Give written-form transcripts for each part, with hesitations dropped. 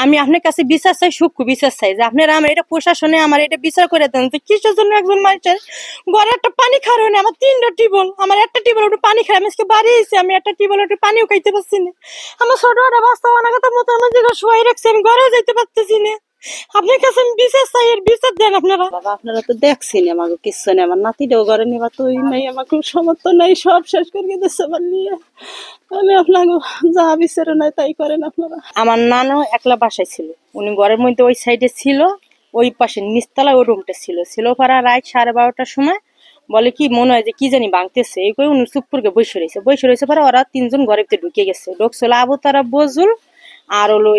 আমি আপনার কাছে বিচার চাই, সূক্ষ্ম বিচার চাই যে আপনারা আমার এটা প্রশাসনে আমার এটা বিচার করে দেন যে কিসের জন্য একজন মানুষের ঘরে একটা পানি খাওয়ার হয় না। আমার 3টা টিউবওয়েল, আমার একটা টিউবওয়েল একটু পানি খাই, আমি আজকে বাড়ি এসেছি, আমি একটা টিউবওয়েল একটু পানিও খাইতে পারছি না। আমার ছোট একটা বাচ্চা অনাগত মতো আমার জায়গায় শোয়াই রাখছে, আমি ঘরেও যাইতে পারতেছি না। আপনার কাছে আমি বিচার চাই, এর বিচার দেন আপনারা। বাবা আপনারা তো দেখছেন আমাকে কিচ্ছু নেই, আমার নাতিটাও ঘরে নেবা তো নাই, আমাকে সমর্থন নাই, সব শেষ করে দিচ্ছে আমার নিয়ে। আমি আপনাকে যা বিচারে নাই তাই করেন আপনারা। আমার নানও একলা বাসায় ছিল, উনি ঘরের মধ্যে ওই সাইডে ছিল, ওই পাশে নিচতলা ওই রুমটা ছিল পারা রাত 12:30টার সময় বলে কি মনে হয় যে কি জানি ভাঙতেছে, এই করে উনি চুপ করে বসে রয়েছে পরে ওরা 3জন ঘরের ভিতরে ঢুকে গেছে, ঢুকছিল আবু তারা বজুল আর হলো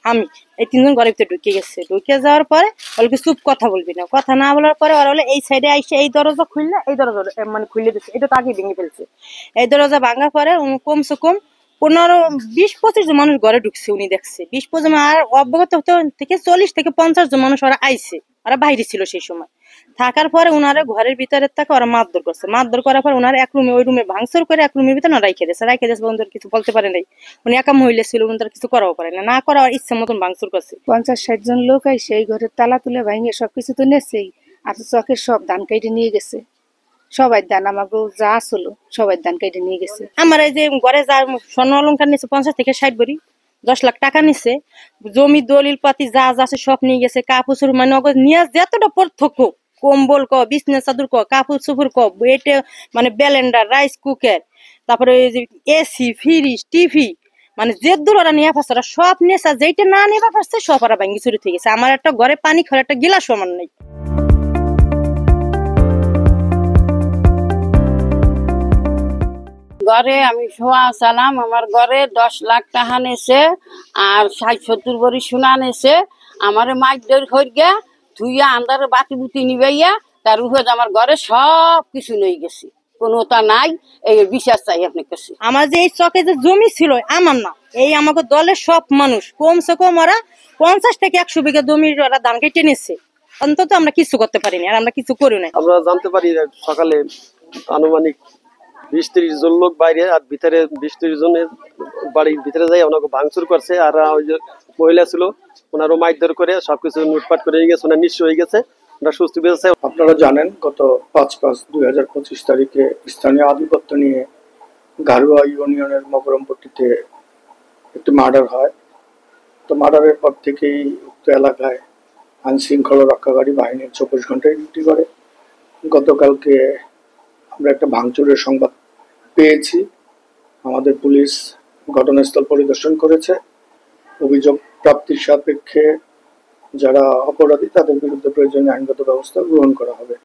আমি, এই 3জন ঘরের ভিতরে ঢুকে গেছে। ঢুকে যাওয়ার পরে বলে কি চুপ, কথা বলবি না, কথা না বলার পরে ওরা হলো এই সাইডে আইসে এই দরজা খুললে, এই দরজা মানে খুলে দিচ্ছে, এটা তো আগে ভেঙে ফেলছে। এই দরজা ভাঙার পরে কমসে কম 15-20-25 জন মানুষ ঘরে ঢুকছে, উনি দেখছে 20-25 আর অবগত থেকে 40-50 জন মানুষ ওরা আইছে, ওরা বাইরে ছিল সেই সময়। থাকার পরে উনারা ঘরের ভিতরে থাকে ওরা মারধর করছে, মারধর করার পর উনারা এক রুমে, ওই রুমে ভাঙচুর করে এক রুমের ভিতরে রাইখে দিয়েছে বন্ধুর কিছু বলতে পারে নাই, উনি একা মহিলা ছিল, উনি কিছু করাও পারে না করা ইচ্ছা মতন ভাঙচুর করছে। 50-60 জন লোক আইসে এই ঘরের তালা তুলে ভাঙে সবকিছু তো নেছেই, আর চকের সব ধান কেটে নিয়ে গেছে, সবাই দান আমাকে যা আসলো সবাই দান কেটে নিয়ে গেছে। আমার এই যে ঘরে যা স্বর্ণ অলঙ্কার নিচ্ছে 50 থেকে 60 ভরি, 10 লাখ টাকা নিচ্ছে, জমি দলিল পাতি যা যা আছে সব নিয়ে গেছে, কাপড় মানে নিয়ে যতটা পার্থক্য, কম্বল ক, বিছনা চাদর ক, কাপড় চোপড় ক, এটা মানে ব্লেন্ডার, রাইস কুকার, তারপরে এসি, ফ্রিজ, টিভি, মানে যে দূর ওরা নিয়ে পারছে ওরা সব নিয়েছে, যেটা না নিয়ে পারছে সব ওরা ভাঙ্গি চুরি থেকে গেছে। আমার একটা ঘরে পানি খাওয়ার একটা গিলাস সমান নেই। ঘরে আমি শোয়া চালাম, আমার ঘরে 10 লাখ টাকা নেছে আর 60-70 ভরি সোনা নেছে। আমার মাইর হইয়া ধুইয়া আন্দারে বাতি বুতি নিবাইয়া তার উপরে আমার ঘরে সব কিছু নিয়ে গেছি, কোনোটা নাই। এই বিশ্বাস চাই আপনার কাছে। আমার যে এই চকে যে জমি ছিল আমার না, এই আমাকে দলের সব মানুষ কমসে কম ওরা 50 থেকে 100 বিঘা জমির ওরা ধান কেটে নিচ্ছে, অন্তত আমরা কিছু করতে পারিনি, আর আমরা কিছু করি না। আমরা জানতে পারি সকালে আনুমানিক 20-30 জন লোক বাইরে আর ভিতরে 20-30 জনের বাড়ির ভিতরে যাই ওনাকে ভাঙচুর করছে, আর ওই যে মহিলা ছিল ওনারও মারধর করে সবকিছু লুটপাট করে নিয়ে গেছে, ওনার নিঃস্ব হয়ে গেছে, ওনার সুস্থ বেঁচেছে। আপনারা জানেন গত 5/5/2025 তারিখে স্থানীয় আধিপত্য নিয়ে গারুয়া ইউনিয়নের মকরমপট্টিতে একটি মার্ডার হয়। তো মার্ডারের পর থেকেই উক্ত এলাকায় আইন শৃঙ্খলা রক্ষাকারী বাহিনী 24 ঘন্টায় ডিউটি করে। গতকালকে আমরা একটা ভাঙচুরের সংবাদ পেয়েছি, আমাদের পুলিশ ঘটনাস্থল পরিদর্শন করেছে। অভিযোগ প্রাপ্তির সাপেক্ষে যারা অপরাধী তাদের বিরুদ্ধে প্রয়োজনীয় আইনগত ব্যবস্থা গ্রহণ করা হবে।